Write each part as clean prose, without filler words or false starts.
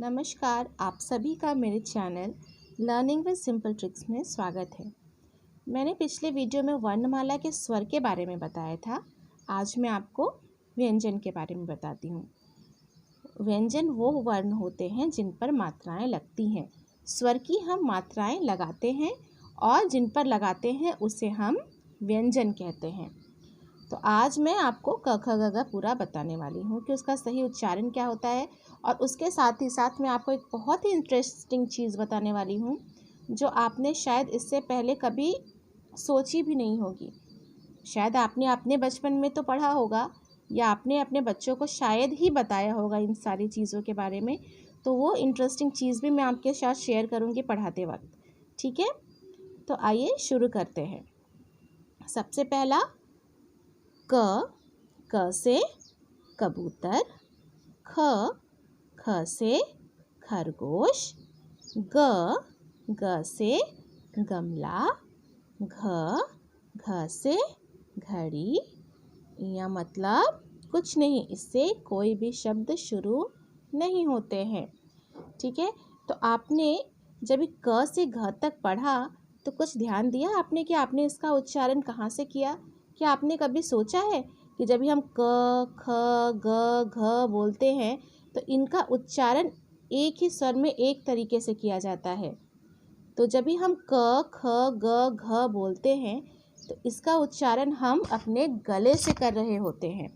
नमस्कार, आप सभी का मेरे channel learning with simple tricks में स्वागत है। मैंने पिछले वीडियो में वर्णमाला के स्वर के बारे में बताया था। आज मैं आपको व्यंजन के बारे में बताती हूँ। व्यंजन वो वर्ण होते हैं जिन पर मात्राएं लगती हैं। स्वर की हम मात्राएं लगाते हैं और जिन पर लगाते हैं उसे हम व्यंजन कहते हैं। तो आज मैं आपको क ख ग घ पूरा बताने वाली हूँ कि उसका सही उच्चारण क्या होता है, और उसके साथ ही साथ मैं आपको एक बहुत ही इंटरेस्टिंग चीज़ बताने वाली हूँ जो आपने शायद इससे पहले कभी सोची भी नहीं होगी। शायद आपने अपने बचपन में तो पढ़ा होगा या आपने अपने बच्चों को शायद ही बताया होगा इन सारी चीज़ों के बारे में। तो वो इंटरेस्टिंग चीज़ भी मैं आपके साथ शेयर करूँगी पढ़ाते वक्त। ठीक है, तो आइए शुरू करते हैं। सबसे पहला क से कबूतर, ख से खरगोश, ग से गमला, घ से घड़ी। या मतलब कुछ नहीं, इससे कोई भी शब्द शुरू नहीं होते हैं। ठीक है, तो आपने जब क से घ तक पढ़ा तो कुछ ध्यान दिया आपने कि आपने इसका उच्चारण कहाँ से किया? क्या आपने कभी सोचा है कि जब भी हम क, ख, ग, घ बोलते हैं तो इनका उच्चारण एक ही स्वर में एक तरीके से किया जाता है। तो जब भी हम क, ख, ग, घ बोलते हैं तो इसका उच्चारण हम अपने गले से कर रहे होते हैं।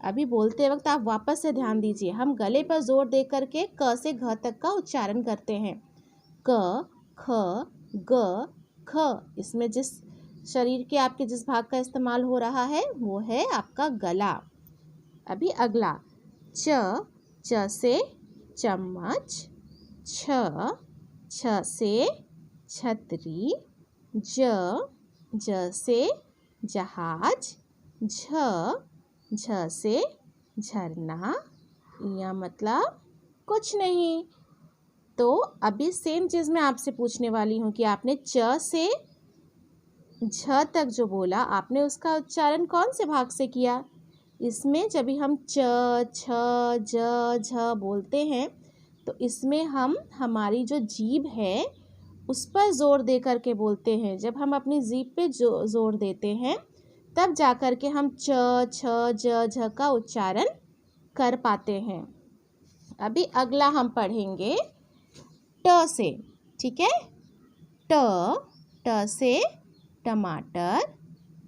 अभी बोलते वक्त आप वापस से ध्यान दीजिए, हम गले पर जोर दे करके क से घ तक का उच्चारण करते हैं। क, ख, ग, घ। इसमें जिस शरीर के आपके जिस भाग का इस्तेमाल हो रहा है वो है आपका गला। अभी अगला च से चम्मच, छ से छतरी, ज से जहाज, झ से झरना। या मतलब कुछ नहीं। तो अभी सेम चीज़ मैं आपसे पूछने वाली हूँ कि आपने च से झ तक जो बोला, आपने उसका उच्चारण कौन से भाग से किया? इसमें जब भी हम च, छ, ज, झ बोलते हैं तो इसमें हम हमारी जो जीभ है उस पर जोर दे कर के बोलते हैं। जब हम अपनी जीभ पे जोर देते हैं तब जा कर के हम च, छ, ज, झ का उच्चारण कर पाते हैं। अभी अगला हम पढ़ेंगे ट से। ठीक है, ट से टमाटर,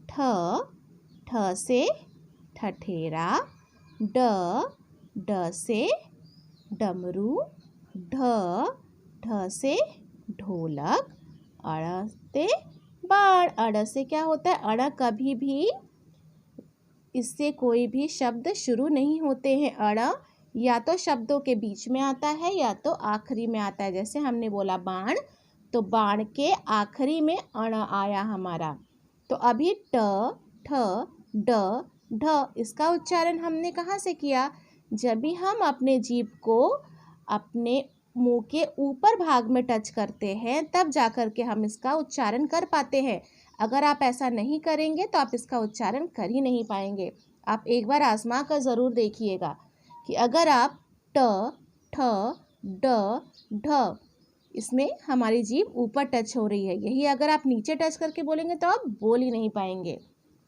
ठ से ठठेरा, ड से डमरू, ढ से ढोलक, अड़ से बाण। अड़ से क्या होता है? अड़ कभी भी इससे कोई भी शब्द शुरू नहीं होते हैं। अड़ या तो शब्दों के बीच में आता है या तो आखिरी में आता है। जैसे हमने बोला बाण, तो बाण के आखिरी में अण आया हमारा। तो अभी ट, ठ, ड, ढ इसका उच्चारण हमने कहाँ से किया? जब भी हम अपने जीभ को अपने मुंह के ऊपर भाग में टच करते हैं तब जाकर के हम इसका उच्चारण कर पाते हैं। अगर आप ऐसा नहीं करेंगे तो आप इसका उच्चारण कर ही नहीं पाएंगे। आप एक बार आजमा कर ज़रूर देखिएगा कि अगर आप ट, ठ, ड, ढ इसमें हमारी जीभ ऊपर टच हो रही है, यही अगर आप नीचे टच करके बोलेंगे तो आप बोल ही नहीं पाएंगे।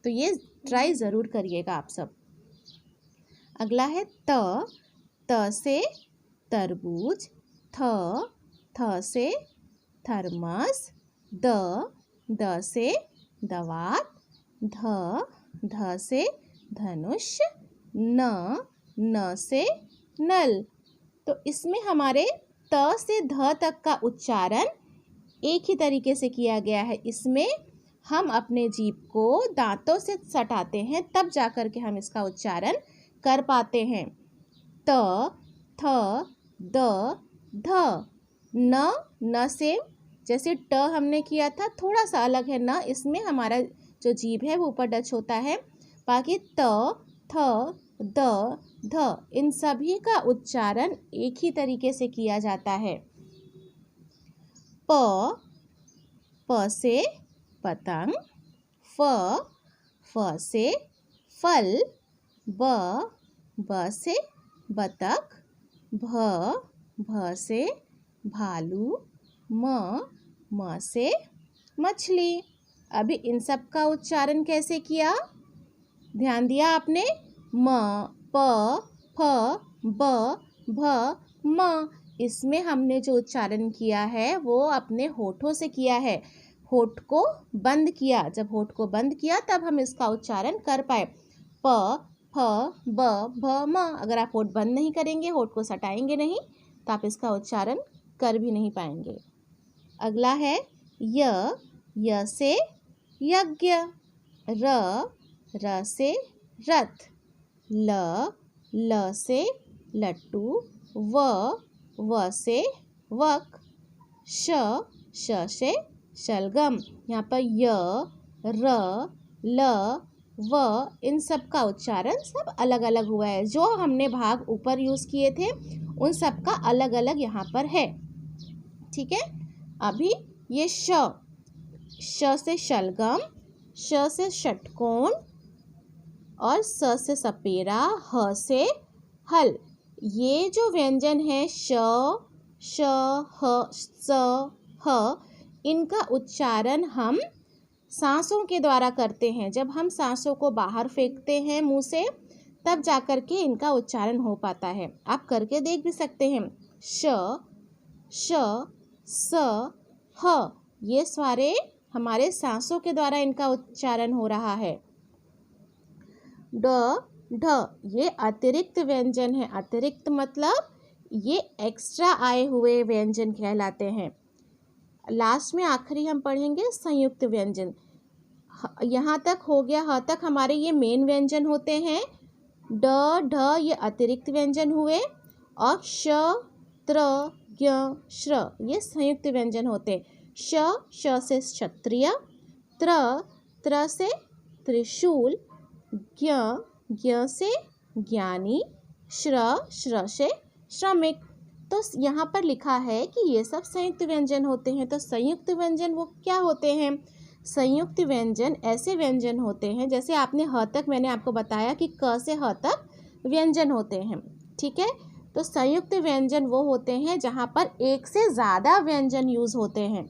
तो ये ट्राई ज़रूर करिएगा आप सब। अगला है त से तरबूज, थ से थर्मस, द से दवात, ध से धनुष, न से नल। तो इसमें हमारे त से ध तक का उच्चारण एक ही तरीके से किया गया है। इसमें हम अपने जीभ को दांतों से सटाते हैं तब जाकर के हम इसका उच्चारण कर पाते हैं। त, थ, द, ध। न से जैसे ट हमने किया था थोड़ा सा अलग है न, इसमें हमारा जो जीभ है वो ऊपर टच होता है। बाकी त, थ, द, ध इन सभी का उच्चारण एक ही तरीके से किया जाता है। प से पतंग, फ से फल, ब से बतख, भ भ से भालू, म से मछली। अभी इन सब का उच्चारण कैसे किया, ध्यान दिया आपने? म, प, फ, ब, भ, म। इसमें हमने जो उच्चारण किया है वो अपने होठों से किया है, होठ को बंद किया। जब होठ को बंद किया तब हम इसका उच्चारण कर पाए। प, फ, ब, भ, म। अगर आप होठ बंद नहीं करेंगे, होठ को सटाएंगे नहीं, तो आप इसका उच्चारण कर भी नहीं पाएंगे। अगला है य से यज्ञ, र से रथ, ल से लट्टू, व से वक, श से शलगम। यहाँ पर य, र, ल, व इन सब का उच्चारण सब अलग अलग हुआ है। जो हमने भाग ऊपर यूज़ किए थे उन सब का अलग अलग यहाँ पर है, ठीक है। अभी ये श से शलगम, श से षटकोण और स से सपेरा, ह से हल। ये जो व्यंजन है श, ह, स, ह, इनका उच्चारण हम सांसों के द्वारा करते हैं। जब हम सांसों को बाहर फेंकते हैं मुंह से, तब जाकर के इनका उच्चारण हो पाता है। आप करके देख भी सकते हैं। श, स, ह, ये सारे हमारे सांसों के द्वारा इनका उच्चारण हो रहा है। ढ, ये अतिरिक्त व्यंजन है। अतिरिक्त मतलब ये एक्स्ट्रा आए हुए व्यंजन कहलाते हैं। लास्ट में आखिरी हम पढ़ेंगे संयुक्त व्यंजन। यहाँ तक हो गया, ह तक हमारे ये मेन व्यंजन होते हैं। ढ ये अतिरिक्त व्यंजन हुए, और श, त्र, ज्ञ, श्र ये संयुक्त व्यंजन होते। श से क्षत्रिय, त्र से त्रिशूल, ज्ञ से ज्ञानी, श्र से श्रमिक। तो यहाँ पर लिखा है कि ये सब संयुक्त व्यंजन होते हैं। तो संयुक्त व्यंजन वो क्या होते हैं? संयुक्त व्यंजन ऐसे व्यंजन होते हैं, जैसे आपने ह तक, मैंने आपको बताया कि क से ह तक व्यंजन होते हैं, ठीक है। तो संयुक्त व्यंजन वो होते हैं जहाँ पर एक से ज़्यादा व्यंजन यूज़ होते हैं,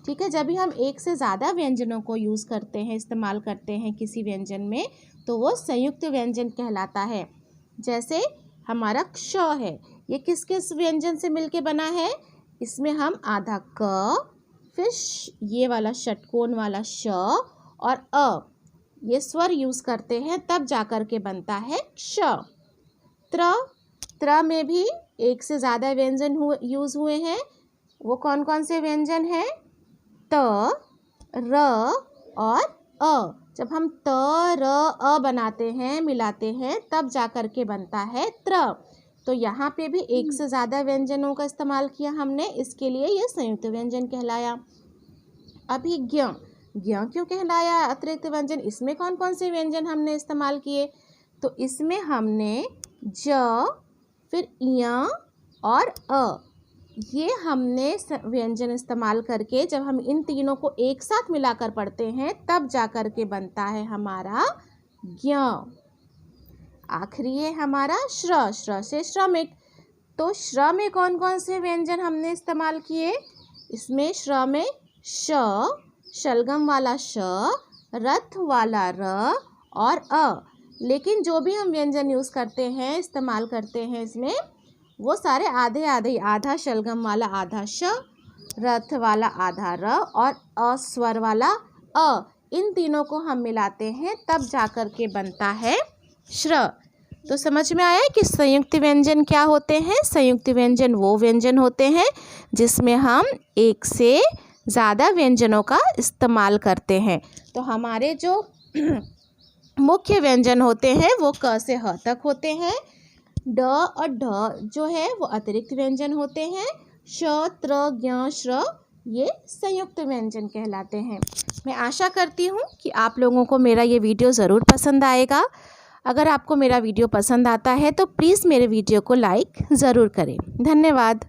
ठीक है। जब भी हम एक से ज़्यादा व्यंजनों को यूज़ करते हैं, इस्तेमाल करते हैं किसी व्यंजन में, तो वो संयुक्त व्यंजन कहलाता है। जैसे हमारा क्ष है, ये किस किस व्यंजन से मिलके बना है? इसमें हम आधा क, फिर ये वाला षटकोण वाला श और अ, ये स्वर यूज़ करते हैं, तब जाकर के बनता है क्ष। त्र में भी एक से ज़्यादा व्यंजन यूज़ हुए हैं। वो कौन कौन से व्यंजन हैं? त, र और अ। जब हम त, र, अ बनाते हैं, मिलाते हैं, तब जाकर के बनता है त्र। तो यहाँ पे भी एक से ज़्यादा व्यंजनों का इस्तेमाल किया हमने, इसके लिए ये संयुक्त व्यंजन कहलाया। अभी ज्ञ क्यों कहलाया अतिरिक्त व्यंजन? इसमें कौन कौन से व्यंजन हमने इस्तेमाल किए? तो इसमें हमने ज, फिर य और अ, ये हमने व्यंजन इस्तेमाल करके, जब हम इन तीनों को एक साथ मिलाकर पढ़ते हैं, तब जाकर के बनता है हमारा ज्ञ। आखिरी है हमारा श्र से श्रमिक। तो श्र में कौन कौन से व्यंजन हमने इस्तेमाल किए? इसमें श्र में श, शलगम वाला श, रथ वाला र और अ। लेकिन जो भी हम व्यंजन यूज़ करते हैं, इस्तेमाल करते हैं इसमें, वो सारे आधे आधे, आधा शलगम वाला आधा श, रथ वाला आधा र और अस्वर वाला अ। इन तीनों को हम मिलाते हैं, तब जाकर के बनता है श्र। तो समझ में आया कि संयुक्त व्यंजन क्या होते हैं? संयुक्त व्यंजन वो व्यंजन होते हैं जिसमें हम एक से ज़्यादा व्यंजनों का इस्तेमाल करते हैं। तो हमारे जो मुख्य व्यंजन होते हैं वो क से ह तक होते हैं। ड और ढ जो है वो अतिरिक्त व्यंजन होते हैं। श, त्र, ज्ञ, श्र ये संयुक्त व्यंजन कहलाते हैं। मैं आशा करती हूँ कि आप लोगों को मेरा ये वीडियो ज़रूर पसंद आएगा। अगर आपको मेरा वीडियो पसंद आता है तो प्लीज़ मेरे वीडियो को लाइक ज़रूर करें। धन्यवाद।